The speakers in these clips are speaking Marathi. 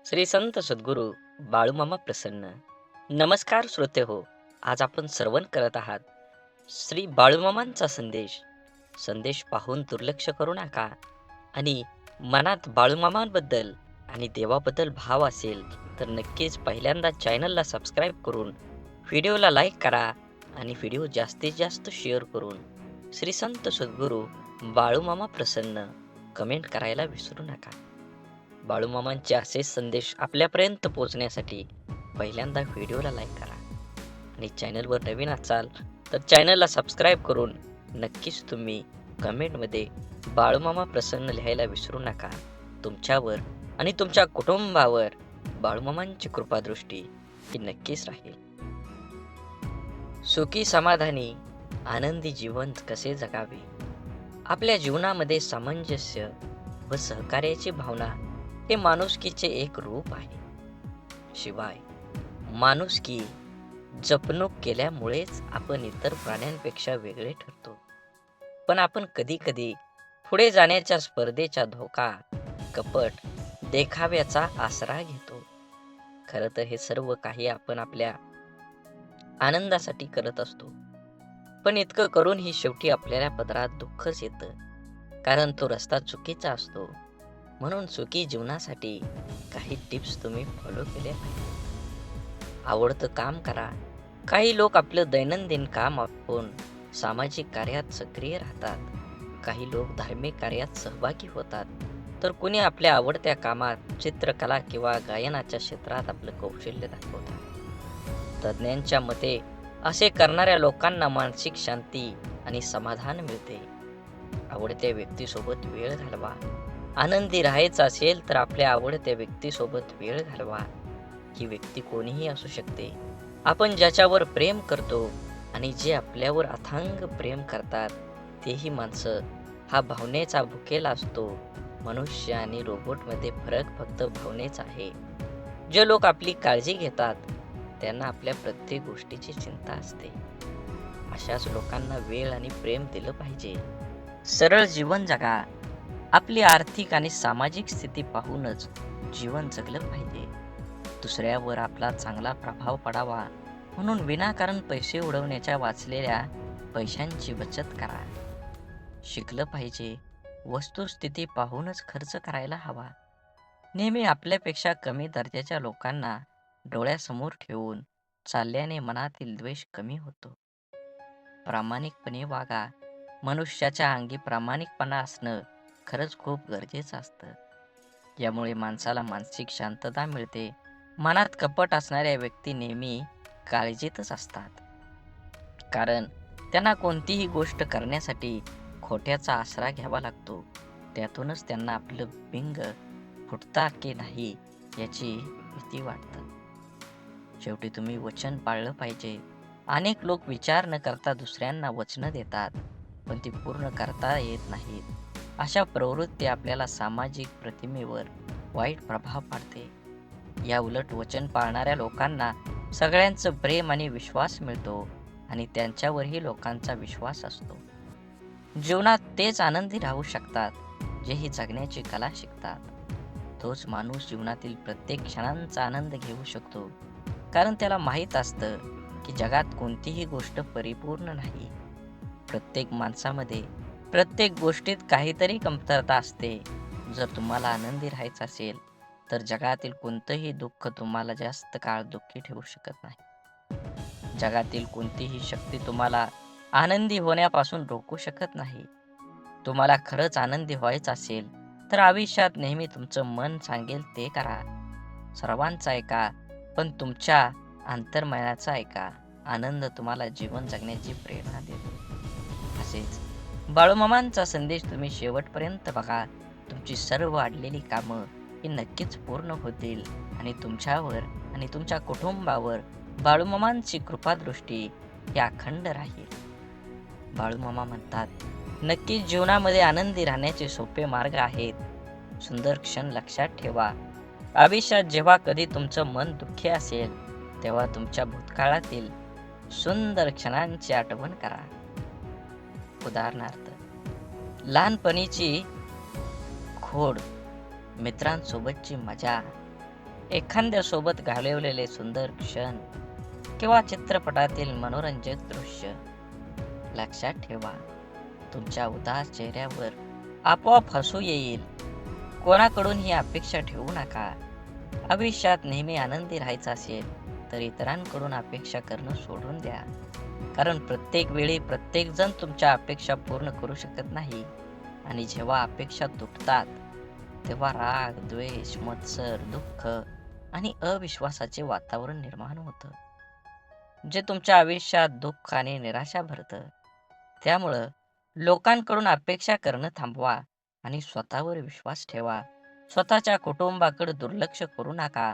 श्री संत सद्गुरू बाळूमामा प्रसन्न. नमस्कार श्रोते हो. आज आपण श्रवण करत आहात श्री बाळूमामांचा संदेश. संदेश पाहून दुर्लक्ष करू नका आणि मनात बाळूमामांबद्दल आणि देवाबद्दल भाव असेल तर नक्कीच पहिल्यांदा चॅनलला सबस्क्राईब करून व्हिडिओला लाईक करा आणि व्हिडिओ जास्तीत जास्त शेअर करून श्री संत सद्गुरू बाळूमामा प्रसन्न कमेंट करायला विसरू नका. बाळूमामांचे असेच संदेश आपल्यापर्यंत पोहोचण्यासाठी पहिल्यांदा व्हिडिओला लाईक करा आणि चॅनलवर नवीन असाल तर चॅनलला सबस्क्राईब करून नक्कीच तुम्ही कमेंटमध्ये बाळूमामा प्रसन्न लिहायला विसरू नका. तुमच्यावर आणि तुमच्या कुटुंबावर बाळूमामांची कृपादृष्टी ही नक्कीच राहील. सुखी समाधानी आनंदी जीवन कसे जगावे. आपल्या जीवनामध्ये सामंजस्य व सहकार्याची भावना हे माणुसकीचे एक रूप आहे. शिवाय माणुसकी जपणूक केल्यामुळेच आपण इतर प्राण्यांपेक्षा वेगळे ठरतो. पण आपण कधी कधी पुढे जाण्याच्या स्पर्धेचा धोका, कपट, देखाव्याचा आसरा घेतो. खरं तर हे सर्व काही आपण आपल्या आनंदासाठी करत असतो. पण इतकं करूनही शेवटी आपल्याला पदरात दुःखच येतं, कारण तो रस्ता चुकीचा असतो. म्हणून सुखी जीवनासाठी काही टिप्स तुम्ही फॉलो केल्या पाहिजे. आवडतं काम करा. काही लोक आपलं दैनंदिन काम आपण सामाजिक कार्यात सक्रिय राहतात. काही लोक धार्मिक कार्यात सहभागी होतात, तर कुणी आपल्या आवडत्या कामात चित्रकला किंवा गायनाच्या क्षेत्रात आपलं कौशल्य दाखवतात. तज्ज्ञांच्या मते असे करणाऱ्या लोकांना मानसिक शांती आणि समाधान मिळते. आवडत्या व्यक्तीसोबत वेळ घालवा. आनंदी राहायचं असेल तर आपल्या आवडत्या व्यक्तीसोबत वेळ घालवा. ही व्यक्ती कोणीही असू शकते. आपण ज्याच्यावर प्रेम करतो आणि जे आपल्यावर अथांग प्रेम करतात तेही माणसं. हा भावनेचा भुकेला असतो. मनुष्य आणि रोबोटमध्ये फरक फक्त भावनेचा आहे. जे लोक आपली काळजी घेतात त्यांना आपल्या प्रत्येक गोष्टीची चिंता असते. अशाच लोकांना वेळ आणि प्रेम दिलं पाहिजे. सरळ जीवन जगा. आपली आर्थिक आणि सामाजिक स्थिती पाहूनच जीवन जगलं पाहिजे. दुसऱ्यावर आपला चांगला प्रभाव पडावा म्हणून विनाकारण पैसे उडवण्याच्या वाचलेल्या पैशांची बचत करा. शिकलं पाहिजे. वस्तुस्थिती पाहूनच खर्च करायला हवा. नेहमी आपल्यापेक्षा कमी दर्जाच्या लोकांना डोळ्यासमोर ठेवून चालल्याने मनातील द्वेष कमी होतो. प्रामाणिकपणे वागा. मनुष्याच्या अंगी प्रामाणिकपणा असणं खरंच खूप गरजेचं असतं. यामुळे माणसाला मानसिक शांतता मिळते. मनात कपट असणाऱ्या व्यक्ती नेहमी काळजीतच असतात, कारण त्यांना कोणतीही गोष्ट करण्यासाठी खोट्याचा आसरा घ्यावा लागतो. त्यातूनच त्यांना आपलं बिंग फुटता की नाही याची भीती वाटतं. शेवटी तुम्ही वचन पाळलं पाहिजे. अनेक लोक विचार न करता दुसऱ्यांना वचनं देतात, पण ती पूर्ण करता येत नाहीत. अशा प्रवृत्ती आपल्याला सामाजिक प्रतिमेवर वाईट प्रभाव पाडते. या उलट वचन पाळणाऱ्या लोकांना सगळ्यांचं प्रेम आणि विश्वास मिळतो आणि त्यांच्यावरही लोकांचा विश्वास असतो. जीवनात तेच आनंदी राहू शकतात जे ही जगण्याची कला शिकतात. तोच माणूस जीवनातील प्रत्येक क्षणांचा आनंद घेऊ शकतो, कारण त्याला माहीत असतं की जगात कोणतीही गोष्ट परिपूर्ण नाही. प्रत्येक माणसामध्ये प्रत्येक गोष्टीत काहीतरी कमतरता असते. जर तुम्हाला आनंदी राहायचं असेल तर जगातील कोणतंही दुःख तुम्हाला जास्त काळ दुःखी ठेवू शकत नाही. जगातील कोणतीही शक्ती तुम्हाला आनंदी होण्यापासून रोखू शकत नाही. तुम्हाला खरंच आनंदी व्हायचं असेल तर आयुष्यात नेहमी तुमचं मन सांगेल ते करा. सर्वांचं ऐका, पण तुमच्या अंतर्मनाचा ऐका. आनंद तुम्हाला जीवन जगण्याची प्रेरणा देतो. असेच बाळूमामांचा संदेश तुम्ही शेवटपर्यंत बघा. तुमची सर्व अडलेली कामं ही नक्कीच पूर्ण होतील आणि तुमच्यावर आणि तुमच्या कुटुंबावर बाळूमामांची कृपादृष्टी ही अखंड राहील. बाळूमामा म्हणतात, नक्कीच जीवनामध्ये आनंदी राहण्याचे सोपे मार्ग आहेत. सुंदर क्षण लक्षात ठेवा. आयुष्यात जेव्हा कधी तुमचं मन दुःखी असेल तेव्हा तुमच्या भूतकाळातील सुंदर क्षणांची आठवण करा. उदाहरणार्थ, लहानपणीची खोड, मित्रांसोबतची मजा, एखाद्यासोबत घालवलेले सुंदर क्षण किंवा चित्रपटातील मनोरंजक दृश्य. लक्षात ठेवा, तुमच्या उदास चेहऱ्यावर आपोआप हसू येईल. कोणाकडून ही अपेक्षा ठेवू नका. आयुष्यात नेहमी आनंदी राहायचं असेल तर इतरांकडून अपेक्षा करणं सोडून द्या. कारण प्रत्येक वेळी प्रत्येक जण तुमच्या अपेक्षा पूर्ण करू शकत नाही. आणि जेव्हा अपेक्षा तुटतात तेव्हा राग, द्वेष, मत्सर, दुःख आणि अविश्वासाचे वातावरण निर्माण होतं, जे तुमच्या आयुष्यात दुःख आणि निराशा भरतं. त्यामुळं लोकांकडून अपेक्षा करणं थांबवा आणि स्वतःवर विश्वास ठेवा. स्वतःच्या कुटुंबाकडे दुर्लक्ष करू नका.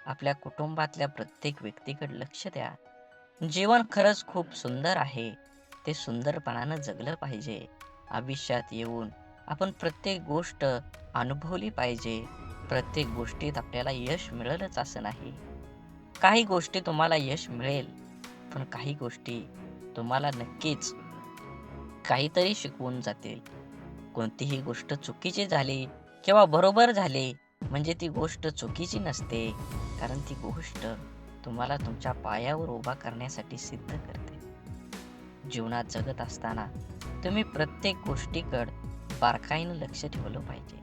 आपल्या कुटुंबातल्या प्रत्येक व्यक्तीकडे लक्ष द्या. जीवन खरंच खूप सुंदर आहे. ते सुंदरपणानं जगलं पाहिजे. आयुष्यात येऊन आपण प्रत्येक गोष्ट अनुभवली पाहिजे. प्रत्येक गोष्टीत आपल्याला यश मिळेलच असं नाही. काही गोष्टी तुम्हाला यश मिळेल, पण काही गोष्टी तुम्हाला नक्कीच काहीतरी शिकवून जातील. कोणतीही गोष्ट चुकीची झाली किंवा बरोबर झाली म्हणजे ती गोष्ट चुकीची नसते, कारण ती गोष्ट तुम्हाला तुमच्या पायावर उभा करण्यासाठी सिद्ध करते. जीवनात जगत असताना तुम्ही प्रत्येक गोष्टीकडे बारकाईनं लक्ष ठेवलं पाहिजे.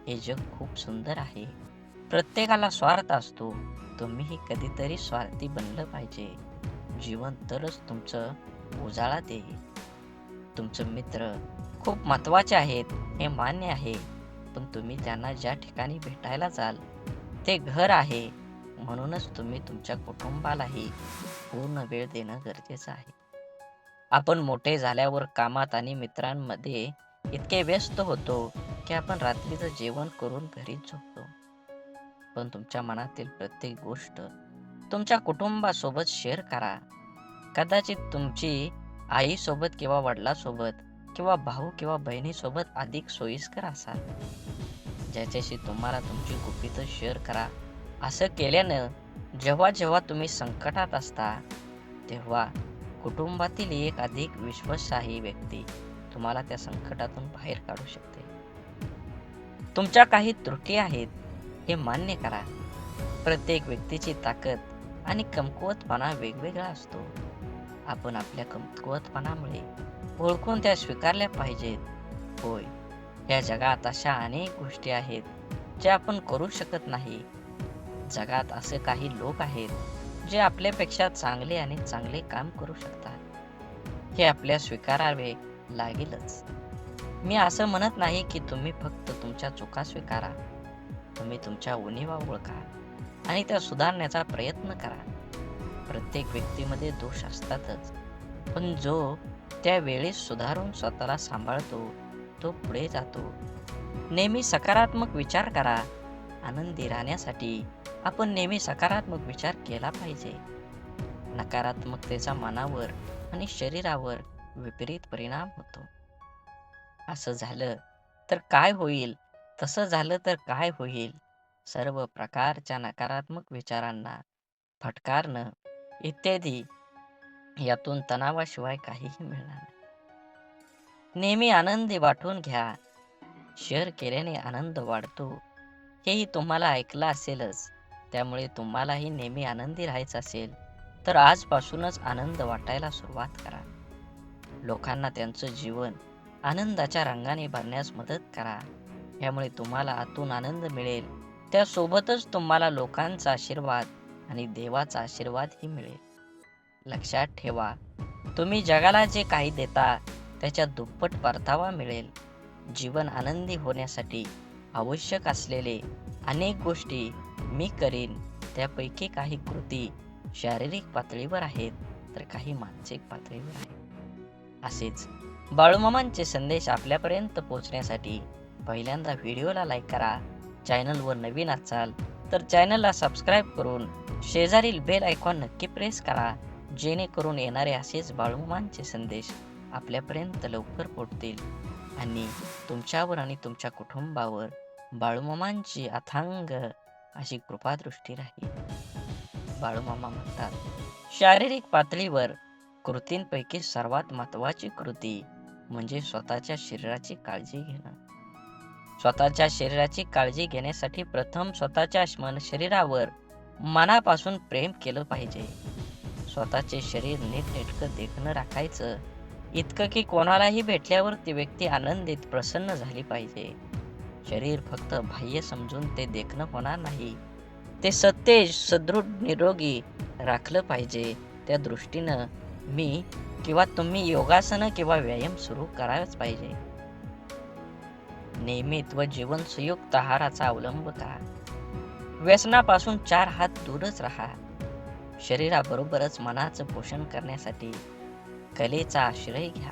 हे जग खूप सुंदर आहे. प्रत्येकाला स्वार्थ असतो. तुम्हीही कधीतरी स्वार्थी बनलं पाहिजे. जीवन तरच तुमचं उजाळात येईल. तुमचे मित्र खूप महत्त्वाचे आहेत हे मान्य आहे, पण तुम्ही त्यांना ज्या ठिकाणी भेटायला जाल ते घर आहे. म्हणूनच तुम्ही तुमच्या कुटुंबालाही पूर्ण वेळ देणं गरजेचं आहे. आपण मोठे झाल्यावर कामात आणि मित्रांमध्ये इतके व्यस्त होतो की आपण रात्रीचं जेवण करून घरीच झोपतो. पण तुमच्या मनातील प्रत्येक गोष्ट तुमच्या कुटुंबासोबत शेअर करा. कदाचित तुमची आईसोबत किंवा वडिलांसोबत किंवा भाऊ किंवा बहिणीसोबत अधिक सोयीस्कर असाल. ज्याच्याशी तुम्हाला तुमची गुपितं शेअर करा. असं केल्यानं जेव्हा जेव्हा तुम्ही संकटात असता तेव्हा कुटुंबातील एक अधिक विश्वासार्ह व्यक्ती तुम्हाला त्या संकटातून बाहेर काढू शकते. तुमच्या काही त्रुटी आहेत हे मान्य करा. प्रत्येक व्यक्तीची ताकद आणि कमकुवतपणा वेगवेगळा असतो. आपण आपल्या कमकुवतपणामुळे ओळखून त्या स्वीकारल्या पाहिजेत. होय, या जगात अशा अनेक गोष्टी आहेत ज्या आपण करू शकत नाही. जगात असे काही लोक आहेत जे आपल्यापेक्षा चांगले आणि चांगले काम करू शकतात. हे आपल्या स्वीकारावे लागेलच. मी असं म्हणत नाही की तुम्ही फक्त तुमच्या चुका स्वीकारा. तुम्ही तुमच्या उणिवा ओळखा आणि त्या सुधारण्याचा प्रयत्न करा. प्रत्येक व्यक्तीमध्ये दोष असतातच, पण जो त्यावेळी सुधारून स्वतःला सांभाळतो तो पुढे जातो. नेहमी सकारात्मक विचार करा. आनंदी राहण्यासाठी आपण नेहमी सकारात्मक विचार केला पाहिजे. नकारात्मकतेचा मनावर आणि शरीरावर विपरीत परिणाम होतो. असं झालं तर काय होईल, तसं झालं तर काय होईल, सर्व प्रकारच्या नकारात्मक विचारांना फटकारणं इत्यादी यातून तणावाशिवाय काहीही मिळणार नाही. नेहमी आनंदी वाटून घ्या. शेअर केल्याने आनंद वाढतो. हेही तुम्हाला ऐकलं असेलच. त्यामुळे तुम्हालाही नेहमी आनंदी राहायचं असेल तर आजपासूनच आनंद वाटायला सुरुवात करा. लोकांना त्यांचं जीवन आनंदाच्या रंगाने भरण्यास मदत करा. यामुळे तुम्हाला आतून आनंद मिळेल. त्यासोबतच तुम्हाला लोकांचा आशीर्वाद आणि देवाचा आशीर्वादही मिळेल. लक्षात ठेवा, तुम्ही जगाला जे काही देता त्याच्या दुप्पट परतावा मिळेल. जीवन आनंदी होण्यासाठी आवश्यक असलेले अनेक गोष्टी मी करीन. त्यापैकी काही कृती शारीरिक पातळीवर आहेत तर काही मानसिक पातळीवर आहेत. असेच बाळूमामांचे संदेश आपल्यापर्यंत पोहोचण्यासाठी पहिल्यांदा व्हिडिओला लाईक करा. चॅनलवर नवीन असाल तर चॅनलला सबस्क्राईब करून शेजारील बेल आयकॉन नक्की प्रेस करा, जेणेकरून येणारे असेच बाळूमामांचे संदेश आपल्यापर्यंत लवकर पोहोचतील आणि तुमच्यावर आणि तुमच्या कुटुंबावर बाळूमामांची अथांग अशी कृपादृष्टी राहील. बाळूमामा म्हणतात, शारीरिक पातळीवर कृतींपैकी सर्वात महत्त्वाची कृती म्हणजे स्वतःच्या शरीराची काळजी घेणं. स्वतःच्या शरीराची काळजी घेण्यासाठी प्रथम स्वतःच्या शरीरावर मनापासून प्रेम केलं पाहिजे. स्वतःचे शरीर नीटनेटकं देखणं राखायचं, इतकं की कोणालाही भेटल्यावर ती व्यक्ती आनंदित प्रसन्न झाली पाहिजे. शरीर फक्त बाह्य समजून ते देखणं होणार नाही, ते सतेज सदृढ निरोगी राखलं पाहिजे. त्या दृष्टीनं मी किंवा तुम्ही योगासनं किंवा व्यायाम सुरू करायलाच पाहिजे. नियमित व जीवन संयुक्त आहाराचा अवलंब करा. व्यसनापासून 4 हात दूरच राहा. शरीराबरोबरच मनाचं पोषण करण्यासाठी कलेचा आश्रय घ्या.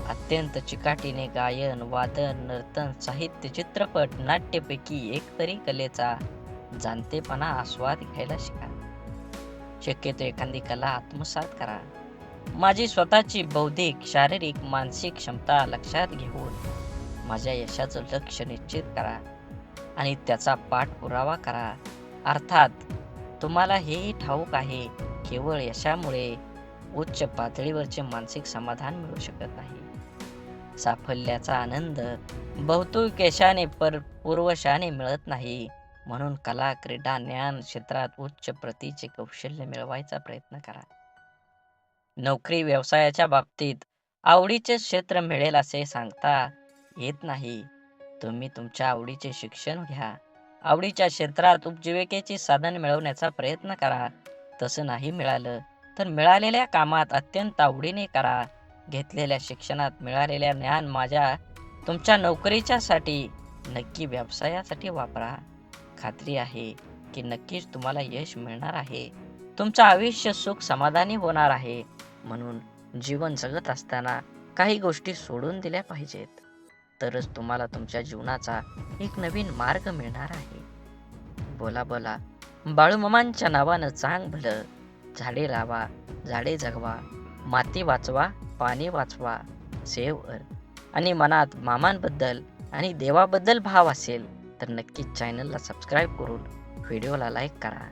अत्यंत चिकाटीने गायन, वादन, नर्तन, साहित्य, चित्रपट, नाट्यपैकी एक तरी कलेचा जाणतेपणा आस्वाद घ्यायला शिका. शक्यतो एखादी कला आत्मसात करा. माझी स्वतःची बौद्धिक, शारीरिक, मानसिक क्षमता लक्षात घेऊन माझ्या यशाचं लक्ष्य निश्चित करा आणि त्याचा पाठपुरावा करा. अर्थात तुम्हाला हेही ठाऊक आहे, केवळ यशामुळे उच्च पातळीवरचे मानसिक समाधान मिळू शकत नाही. साफल्याचा आनंद बहुतेक यशाने पूर्वशाने मिळत नाही. म्हणून कला, क्रीडा, ज्ञान क्षेत्रात उच्च प्रतीचे कौशल्य मिळवायचा प्रयत्न करा. नोकरी व्यवसायाच्या बाबतीत आवडीचे क्षेत्र मिळेल असे सांगता येत नाही. तुम्ही तुमच्या आवडीचे शिक्षण घ्या. आवडीच्या क्षेत्रात उपजीविकेचे साधन मिळवण्याचा प्रयत्न करा. तसं नाही मिळालं तर मिळालेल्या कामात अत्यंत आवडीने करा. घेतलेल्या शिक्षणात मिळालेल्या ज्ञान तुमच्या नोकरीच्या साठी नक्की व्यवसायासाठी वापरा. खात्री आहे की नक्कीच तुम्हाला यश मिळणार आहे. तुमचं आयुष्य सुख समाधानी होणार आहे. म्हणून जीवन जगत असताना काही गोष्टी सोडून दिल्या पाहिजेत. तरच तुम्हाला तुमच्या जीवनाचा एक नवीन मार्ग मिळणार आहे. बोला बोला बाळूमामांच्या नावानं चांग भलं. झाडे लावा, झाडे जगवा, माती वाचवा, पाणी वाचवा, सेव्ह अर्थ. आणि मनात मामांबद्दल आणि देवाबद्दल भाव असेल तर नक्कीच चॅनलला सबस्क्राईब करून व्हिडिओला लाईक करा.